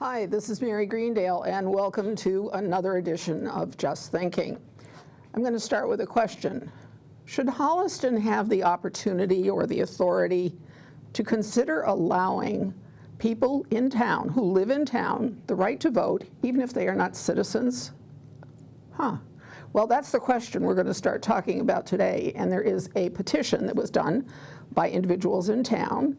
Hi, this is Mary Greendale, and welcome to another edition of Just Thinking. I'm going to start with a question. Should Holliston have the opportunity or the authority to consider allowing people in town who live in town the right to vote, even if they are not citizens? Well, that's the question we're going to start talking about today, and there is a petition that was done by individuals in town,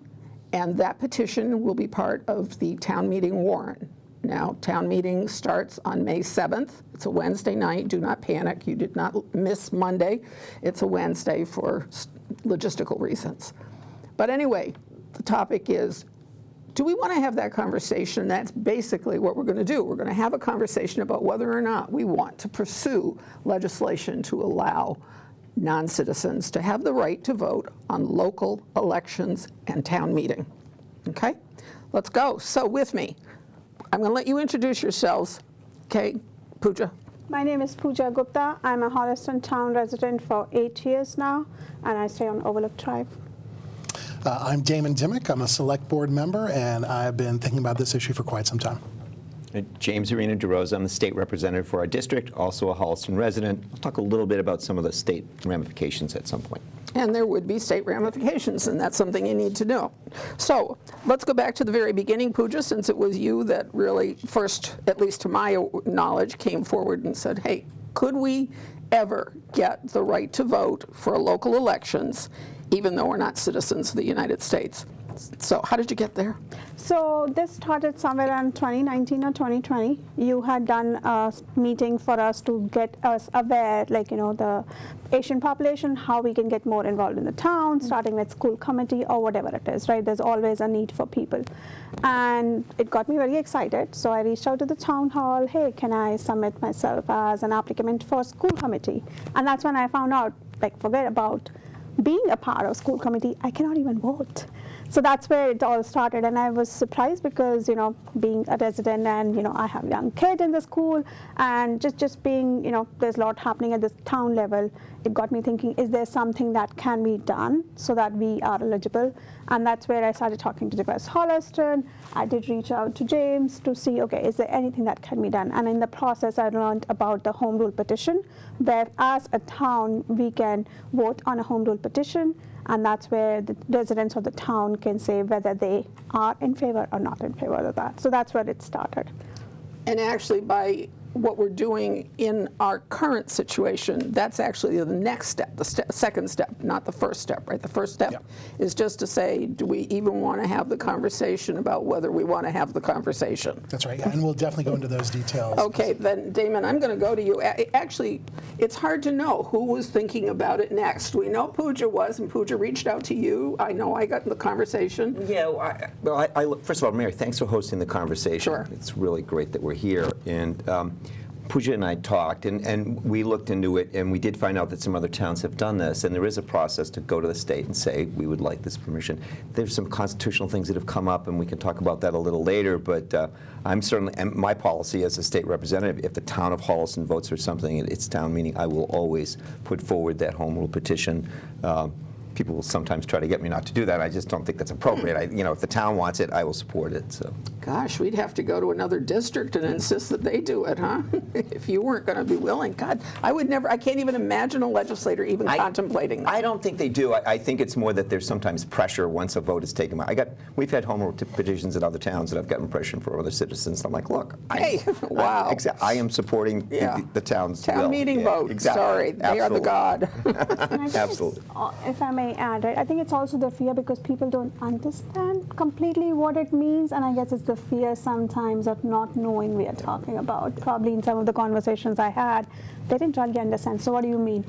and that petition will be part of the town meeting warrant. Now, town meeting starts on May 7th. It's a Wednesday night. Do not panic. You did not miss Monday. It's a Wednesday for logistical reasons. But anyway, the topic is, do we want to have that conversation? That's basically what we're going to do. We're going to have a conversation about whether or not we want to pursue legislation to allow non-citizens to have the right to vote on local elections and town meeting. Okay? Let's go. So with me, I'm going to let you introduce yourselves. Okay, Pooja. My name is Pooja Gupta. I'm a Holliston town resident for 8 years now, and I stay on Overlook Drive. I'm Damon Dimmick. I'm a select board member, and I've been thinking about this issue for quite some time. James Arena DeRosa. I'm the state representative for our district, also a Holliston resident. I'll talk a little bit about some of the state ramifications at some point. And there would be state ramifications, and that's something you need to know. So let's go back to the very beginning, Pooja, since it was you that really first, at least to my knowledge, came forward and said, hey, could we ever get the right to vote for local elections, even though we're not citizens of the United States? So how did you get there? So this started somewhere in 2019 or 2020. You had done a meeting for us to get us aware, the Asian population, how we can get more involved in the town, starting with school committee or whatever it is, right? There's always a need for people. And it got me very excited. So I reached out to the town hall, hey, can I submit myself as an applicant for school committee? And that's when I found out, forget about being a part of school committee, I cannot even vote. So that's where it all started, and I was surprised because, being a resident and, I have a young kid in the school, and just being, there's a lot happening at this town level, it got me thinking, is there something that can be done so that we are eligible? And that's where I started talking to the West Holliston. I did reach out to James to see, okay, is there anything that can be done? And in the process, I learned about the home rule petition, where as a town, we can vote on a home rule petition, and that's where the residents of the town can say whether they are in favor or not in favor of that. So that's where it started. And actually, by what we're doing in our current situation, that's actually the next step, the second step, not the first step, right? The first step is just to say, do we even want to have the conversation about whether we want to have the conversation? That's right, and we'll definitely go into those details. Okay, then, Damon, I'm going to go to you. Actually, it's hard to know who was thinking about it next. We know Pooja was, and Pooja reached out to you. I know I got in the conversation. Yeah, first of all, Mary, thanks for hosting the conversation. Sure. It's really great that we're here. And Pooja and I talked, and we looked into it, and we did find out that some other towns have done this, and there is a process to go to the state and say, we would like this permission. There's some constitutional things that have come up, and we can talk about that a little later, but I'm certainly, and my policy as a state representative, if the town of Holliston votes for something at its town meeting, I will always put forward that home rule petition. People will sometimes try to get me not to do that. I just don't think that's appropriate. If the town wants it, I will support it. So. Gosh, we'd have to go to another district and insist that they do it, huh? If you weren't going to be willing. God, I can't even imagine a legislator even contemplating that. I don't think they do. I think it's more that there's sometimes pressure once a vote is taken. We've had home rule petitions in other towns that I've gotten pressure from other citizens. I'm like, look, wow. I am supporting the town's town will. meeting vote. Exactly. Sorry, they are the god. Absolutely. If I may add, right, I think it's also the fear because people don't understand completely what it means, and I guess it's the fear sometimes of not knowing we are talking about. Probably in some of the conversations I had, they didn't really understand. So what do you mean?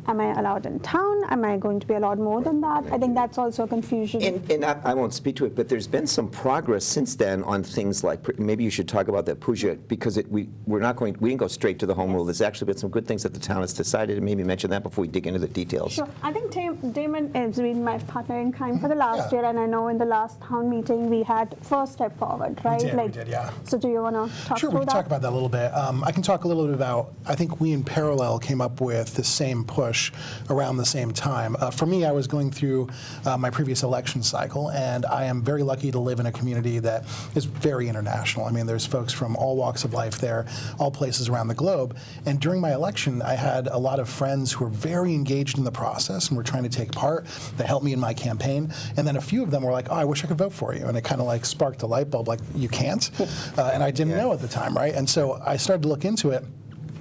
Am I allowed in town? Am I going to be allowed more than that? I think that's also a confusion. And I won't speak to it, but there's been some progress since then on things like, maybe you should talk about that, Pooja, because we didn't go straight to the home rule. There's actually been some good things that the town has decided, and maybe mention that before we dig into the details. Sure. I think Damon has been my partner in crime for the last year, and I know in the last town meeting we had first step forward, right? We did, yeah. So do you want to talk Sure, through we can talk about that a little bit. I can talk a little bit about, I think we in parallel came up with the same push push around the same time. For me, I was going through my previous election cycle, and I am very lucky to live in a community that is very international. I mean, there's folks from all walks of life there, all places around the globe. And during my election, I had a lot of friends who were very engaged in the process and were trying to take part. They helped me in my campaign. And then a few of them were like, oh, I wish I could vote for you. And it kind of like sparked a light bulb, like, you can't? And I didn't know at the time, right? And so I started to look into it.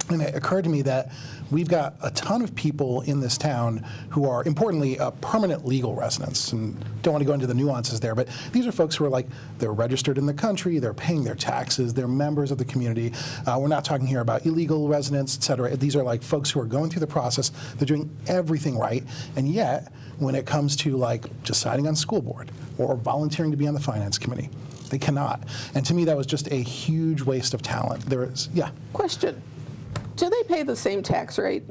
And it occurred to me that we've got a ton of people in this town who are, importantly, permanent legal residents. And don't want to go into the nuances there, but these are folks who are like, they're registered in the country, they're paying their taxes, they're members of the community. We're not talking here about illegal residents, et cetera. These are like folks who are going through the process, they're doing everything right, and yet, when it comes to like deciding on school board or volunteering to be on the finance committee, they cannot. And to me, that was just a huge waste of talent. There is, yeah. Question. Do they pay the same tax rate?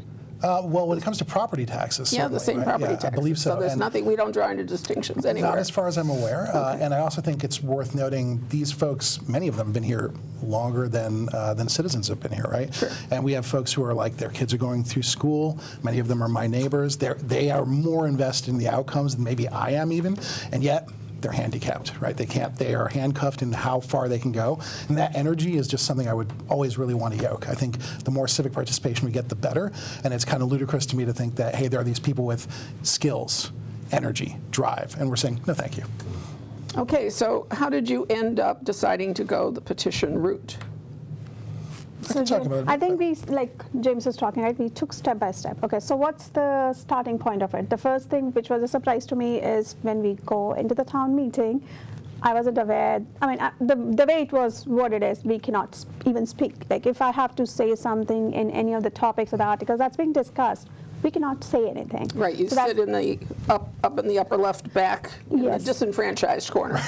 Well, when it comes to property taxes, Yeah, the certainly, same right? property Yeah, taxes. I believe so. So there's And nothing, we don't draw into distinctions anywhere. not as far as I'm aware. And I also think it's worth noting these folks, many of them have been here longer than citizens have been here, right? Sure. And we have folks who are like, their kids are going through school. Many of them are my neighbors. They are more invested in the outcomes than maybe I am even. And yet, they're handicapped, right? They are handcuffed in how far they can go. And that energy is just something I would always really want to yoke. I think the more civic participation we get, the better. And it's kind of ludicrous to me to think that, hey, there are these people with skills, energy, drive, and we're saying, no, thank you. Okay, so how did you end up deciding to go the petition route? I can talk about it. I think we, like James was talking, right, we took step by step. Okay, so what's the starting point of it? The first thing, which was a surprise to me, is when we go into the town meeting, I wasn't aware, I mean, the way it was what it is, we cannot even speak. Like, if I have to say something in any of the topics or the articles that's being discussed, we cannot say anything. Right, you So sit in the, up in the upper left back, in the Yes. disenfranchised corner.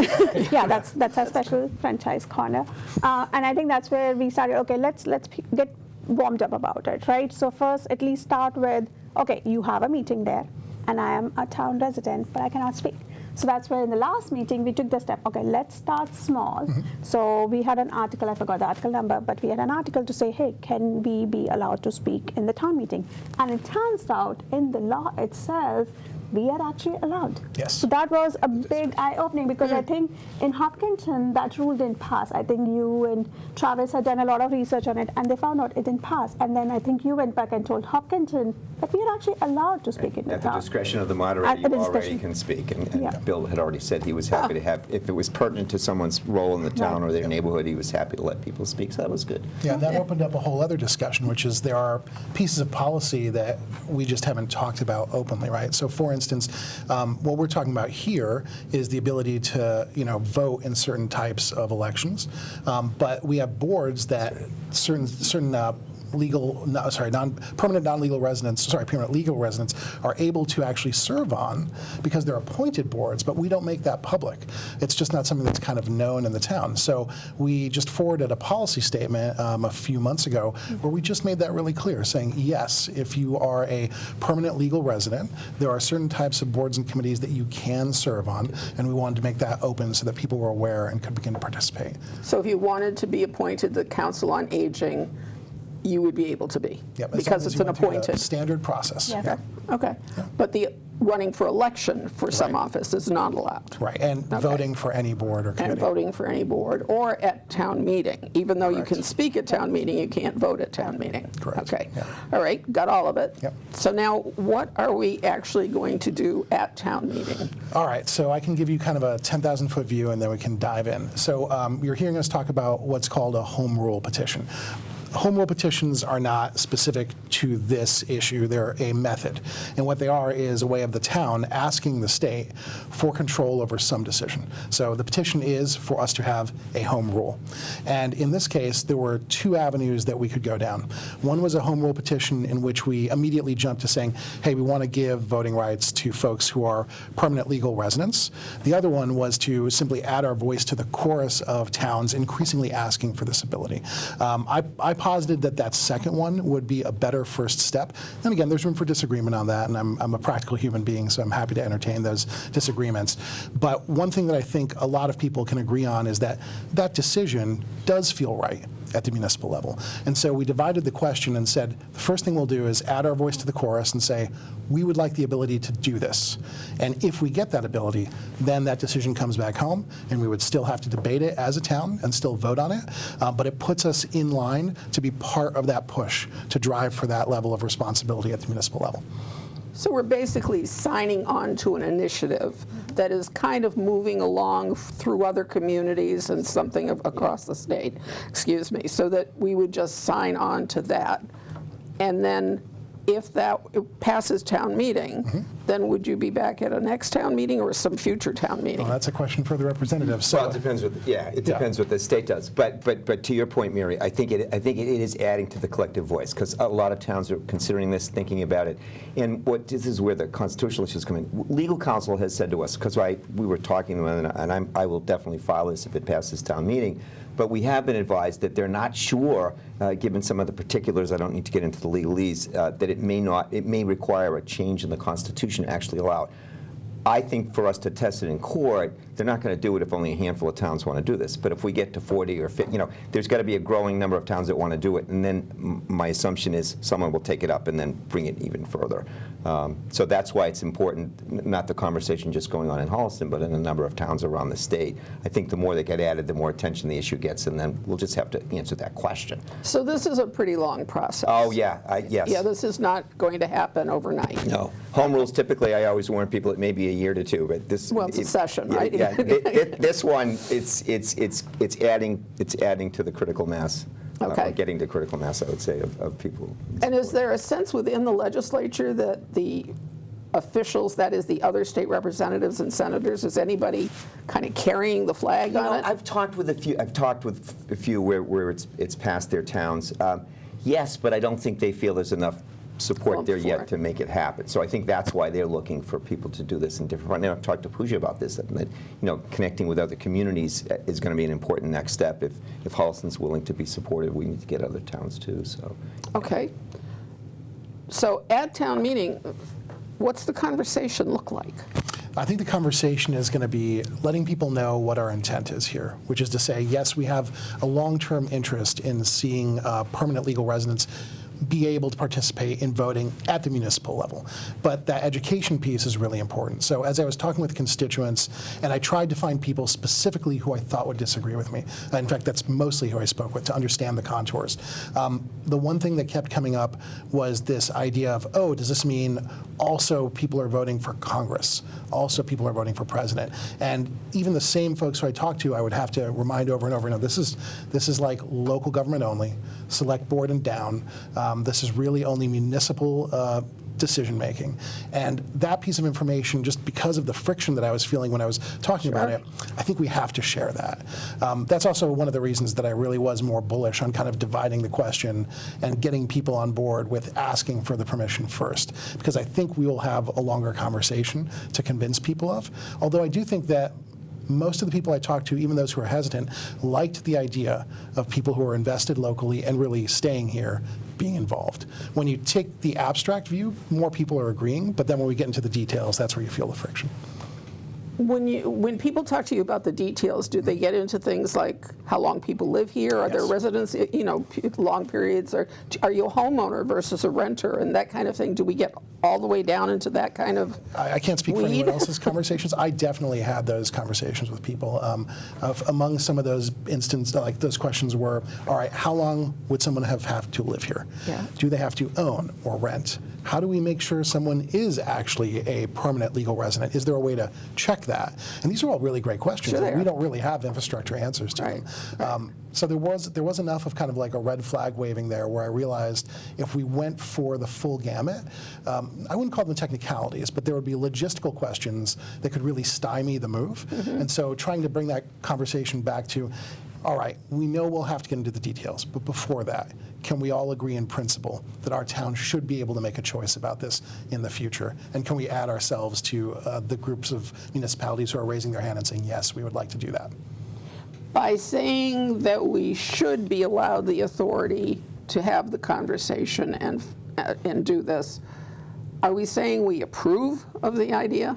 Yeah, that's our special franchise corner. And I think that's where we started, okay, let's get warmed up about it, right? So first, at least start with, okay, you have a meeting there, and I am a town resident, but I cannot speak. So that's where in the last meeting, we took the step, okay, let's start small. So we had an article, I forgot the article number, but we had an article to say, hey, can we be allowed to speak in the town meeting? And it turns out, in the law itself, we are actually allowed. Yes. So that was a big eye-opening, because I think in Hopkinton, that rule didn't pass. I think you and Travis had done a lot of research on it, and they found out it didn't pass. And then I think you went back and told Hopkinton that we are actually allowed to speak in the At the town. discretion of the moderator, At the you already discretion. can speak. And Yeah. Bill had already said he was happy to have, if it was pertinent to someone's role in the town or their neighborhood, he was happy to let people speak, so that was good. Yeah, that opened up a whole other discussion, which is there are pieces of policy that we just haven't talked about openly, right? So, for instance, what we're talking about here is the ability to, vote in certain types of elections, but we have boards that certain permanent non-legal residents, permanent legal residents are able to actually serve on because they're appointed boards, but we don't make that public. It's just not something that's kind of known in the town. So we just forwarded a policy statement a few months ago where we just made that really clear, saying, yes, if you are a permanent legal resident, there are certain types of boards and committees that you can serve on, and we wanted to make that open so that people were aware and could begin to participate. So if you wanted to be appointed the Council on Aging, you would be able to be, Yep, as long because as it's you an went through the appointed. standard process. Yeah. Yeah. Okay, but the running for election for some office is not allowed. Right, and voting for any board or And committee. voting for any board or at town meeting. Even though you can speak at town meeting, you can't vote at town meeting. Correct, Okay, yeah. all right, got all of it. Yep. So now, what are we actually going to do at town meeting? All right, so I can give you kind of a 10,000-foot view, and then we can dive in. So you're hearing us talk about what's called a home rule petition. Home rule petitions are not specific to this issue. They're a method. And what they are is a way of the town asking the state for control over some decision. So the petition is for us to have a home rule. And in this case, there were two avenues that we could go down. One was a home rule petition in which we immediately jumped to saying, hey, we want to give voting rights to folks who are permanent legal residents. The other one was to simply add our voice to the chorus of towns increasingly asking for this ability. I posited that second one would be a better first step. And again, there's room for disagreement on that, and I'm a practical human being, so I'm happy to entertain those disagreements. But one thing that I think a lot of people can agree on is that that decision does feel right. at the municipal level. And so we divided the question and said, the first thing we'll do is add our voice to the chorus and say, we would like the ability to do this. And if we get that ability, then that decision comes back home, and we would still have to debate it as a town and still vote on it. But it puts us in line to be part of that push to drive for that level of responsibility at the municipal level. So we're basically signing on to an initiative that is kind of moving along through other communities and something across the state, excuse me, so that we would just sign on to that. And then if that passes town meeting, then would you be back at a next town meeting or some future town meeting? Well, that's a question for the representative. So Well, it depends what, it depends what the state does. But to your point, Mary, I think it is adding to the collective voice, because a lot of towns are considering this, thinking about it. And this is where the constitutional issues come in. Legal counsel has said to us, because we were talking to them, and I will definitely file this if it passes town meeting, but we have been advised that they're not sure, given some of the particulars, I don't need to get into the legalese, that it may require a change in the Constitution to actually allow it. I think for us to test it in court, they're not going to do it if only a handful of towns want to do this. But if we get to 40 or 50, there's got to be a growing number of towns that want to do it. And then my assumption is someone will take it up and then bring it even further. So that's why it's important, not the conversation just going on in Holliston, but in a number of towns around the state. I think the more they get added, the more attention the issue gets, and then we'll just have to answer that question. So this is a pretty long process. Oh, yeah, yes. Yeah, this is not going to happen overnight. No. Home rules, typically, I always warn people it may be a year to two, but this. Well, it's a session, right? Yeah, this one, it's adding to the critical mass. Okay. Getting to critical mass, I would say, of people. And is there a sense within the legislature that the officials, that is the other state representatives and senators, is anybody kind of carrying the flag on it? I've talked with a few where it's passed their towns. Yes, but I don't think they feel there's enough support there yet to make it happen. So I think that's why they're looking for people to do this in different ways. Now, I've talked to Pooja about this, that connecting with other communities is going to be an important next step. If Holliston's willing to be supportive, we need to get other towns too. So. Okay. So at town meeting, what's the conversation look like? I think the conversation is going to be letting people know what our intent is here, which is to say, yes, we have a long-term interest in seeing permanent legal residents be able to participate in voting at the municipal level. But that education piece is really important. So as I was talking with constituents, and I tried to find people specifically who I thought would disagree with me, in fact, that's mostly who I spoke with to understand the contours. The one thing that kept coming up was this idea of, oh, does this mean also people are voting for Congress? Also people are voting for president? And even the same folks who I talked to, I would have to remind over and over, this is like local government only, select board and down. This is really only municipal decision making. And that piece of information, just because of the friction that I was feeling when I was talking about it, I think we have to share that. That's also one of the reasons that I really was more bullish on kind of dividing the question and getting people on board with asking for the permission first, because I think we will have a longer conversation to convince people of. Although I do think that most of the people I talked to, even those who are hesitant, liked the idea of people who are invested locally and really staying here being involved. When you take the abstract view, more people are agreeing, but then when we get into the details, that's where you feel the friction. When people talk to you about the details, do they get into things like how long people live here? Are there residents, long periods? Are you a homeowner versus a renter and that kind of thing? Do we get all the way down into that kind of I can't speak for anyone else's conversations. I definitely had those conversations with people. Among some of those instances, like those questions were, all right, how long would someone have to live here? Yeah. Do they have to own or rent? How do we make sure someone is actually a permanent legal resident? Is there a way to check that? And these are all really great questions. Sure, we don't really have infrastructure answers to them. So there was enough of kind of like a red flag waving there where I realized if we went for the full gamut, I wouldn't call them technicalities, but there would be logistical questions that could really stymie the move. And so trying to bring that conversation back to, all right, we know we'll have to get into the details, but before that, can we all agree in principle that our town should be able to make a choice about this in the future? And can we add ourselves to the groups of municipalities who are raising their hand and saying, yes, we would like to do that? By saying that we should be allowed the authority to have the conversation and do this, are we saying we approve of the idea?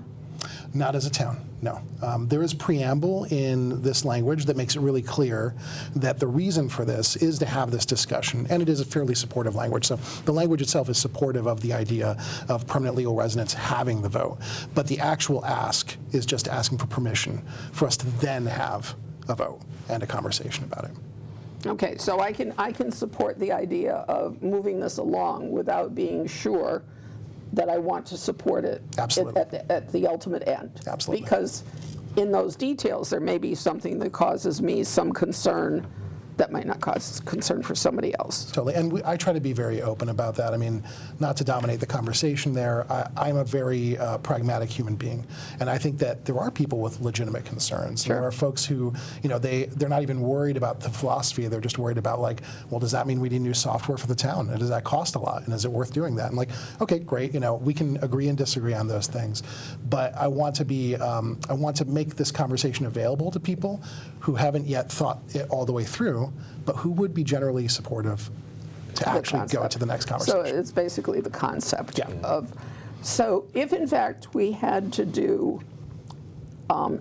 Not as a town, no. There is preamble in this language that makes it really clear that the reason for this is to have this discussion, and it is a fairly supportive language. So the language itself is supportive of the idea of permanent legal residents having the vote. But the actual ask is just asking for permission for us to then have a vote and a conversation about it. Okay, so I can support the idea of moving this along without being sure that I want to support it Absolutely. at the ultimate end. Absolutely. Because in those details, there may be something that causes me some concern that might not cause concern for somebody else. Totally, and I try to be very open about that. I mean, not to dominate the conversation there, I'm a very pragmatic human being, and I think that there are people with legitimate concerns. Sure. There are folks who, they're not even worried about the philosophy, they're just worried about like, well, does that mean we need new software for the town? And does that cost a lot? And is it worth doing that? And like, okay, great, we can agree and disagree on those things, but I want to make this conversation available to people who haven't yet thought it all the way through, but who would be generally supportive to actually go to the next conversation. So it's basically the concept Yeah. of, so if in fact we had to do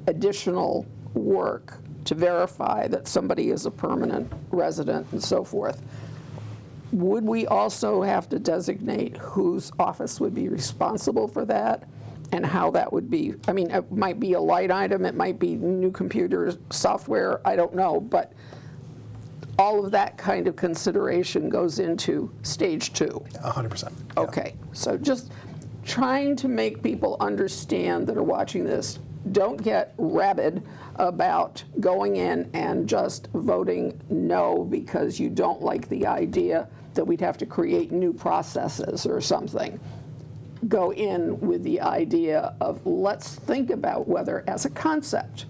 additional work to verify that somebody is a permanent resident and so forth, would we also have to designate whose office would be responsible for that and how that would be? I mean, it might be a light item, it might be new computer software, I don't know, but all of that kind of consideration goes into stage 2. 100%. Yeah. Okay, so just trying to make people understand that are watching this, don't get rabid about going in and just voting no because you don't like the idea that we'd have to create new processes or something. Go in with the idea of let's think about whether, as a concept,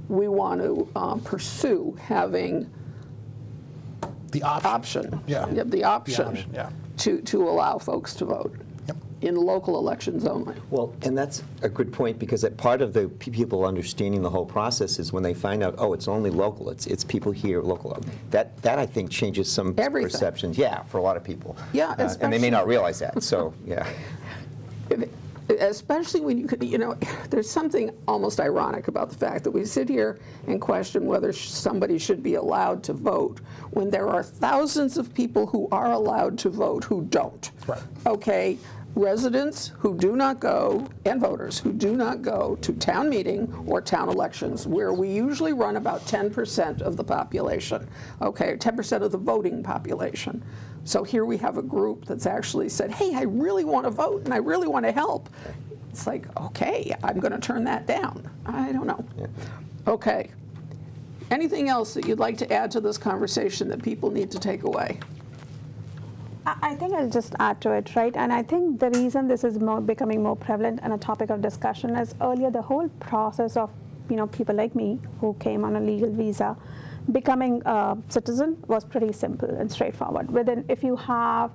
we want to pursue having The option. the option The option, yeah. to allow folks to vote Yep. in local elections only. Well, and that's a good point, because part of the people understanding the whole process is when they find out, oh, it's only local, it's people here local. That I think changes some Everything. perceptions, yeah, for a lot of people. Yeah, and they especially- may not realize that, so, yeah. Especially when there's something almost ironic about the fact that we sit here and question whether somebody should be allowed to vote when there are thousands of people who are allowed to vote who don't. Right. Okay, residents who do not go, and voters who do not go to town meeting or town elections, where we usually run about 10% of the population, okay, 10% of the voting population. So here we have a group that's actually said, hey, I really want to vote and I really want to help. It's like, okay, I'm going to turn that down. I don't know. Yeah. Okay. Anything else that you'd like to add to this conversation that people need to take away? I think I'll just add to it, right? And I think the reason this is becoming more prevalent and a topic of discussion is earlier the whole process of people like me who came on a legal visa, becoming a citizen was pretty simple and straightforward. If you have,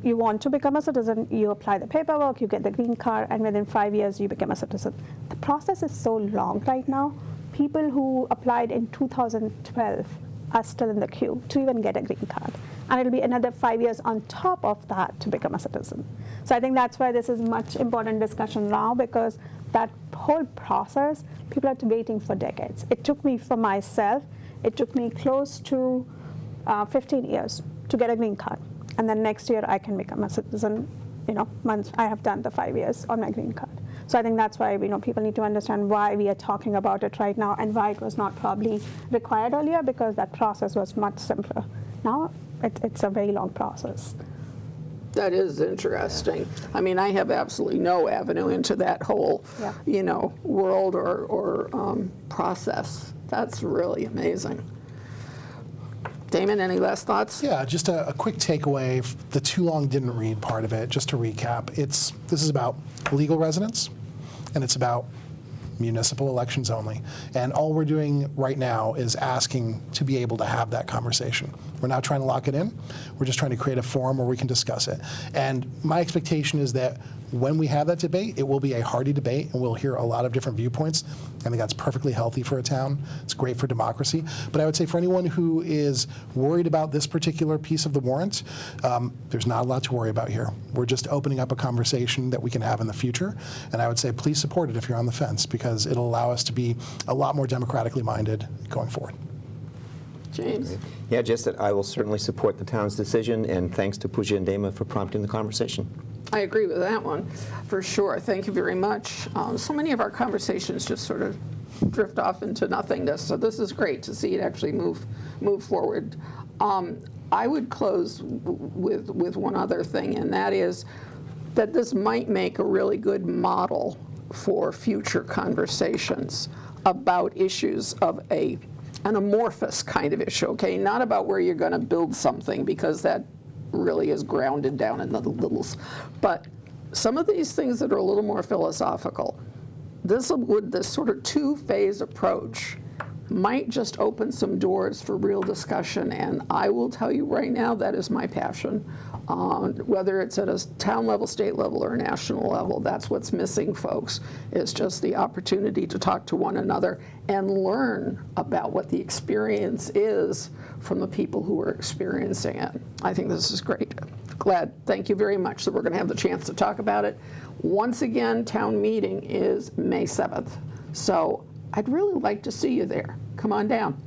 you want to become a citizen, you apply the paperwork, you get the green card, and within 5 years you become a citizen. The process is so long right now. People who applied in 2012 are still in the queue to even get a green card. And it'll be another 5 years on top of that to become a citizen. So I think that's why this is much important discussion now, because that whole process, people are waiting for decades. It took me, for myself, it took me close to 15 years to get a green card. And then next year I can become a citizen, once I have done the 5 years on my green card. So I think that's why people need to understand why we are talking about it right now and why it was not probably required earlier, because that process was much simpler. Now it's a very long process. That is interesting. I mean, I have absolutely no avenue into that whole, world or process. That's really amazing. Damon, any last thoughts? Yeah, just a quick takeaway. The too long didn't read part of it, just to recap. This is about legal residents, and it's about municipal elections only. And all we're doing right now is asking to be able to have that conversation. We're not trying to lock it in. We're just trying to create a forum where we can discuss it. And my expectation is that when we have that debate, it will be a hearty debate, and we'll hear a lot of different viewpoints. I think that's perfectly healthy for a town. It's great for democracy. But I would say for anyone who is worried about this particular piece of the warrant, there's not a lot to worry about here. We're just opening up a conversation that we can have in the future. And I would say please support it if you're on the fence, because it'll allow us to be a lot more democratically minded going forward. James? Yeah, just that I will certainly support the town's decision, and thanks to Pooja and Dama for prompting the conversation. I agree with that one, for sure. Thank you very much. So many of our conversations just sort of drift off into nothingness, so this is great to see it actually move forward. I would close with one other thing, and that is that this might make a really good model for future conversations about issues of an amorphous kind of issue, okay? Not about where you're going to build something, because that really is grounded down in the littles. But some of these things that are a little more philosophical, this sort of two-phase approach might just open some doors for real discussion, and I will tell you right now, that is my passion. Whether it's at a town level, state level, or national level, that's what's missing, folks, is just the opportunity to talk to one another and learn about what the experience is from the people who are experiencing it. I think this is great. Glad, thank you very much that we're going to have the chance to talk about it. Once again, town meeting is May 7th, so I'd really like to see you there. Come on down.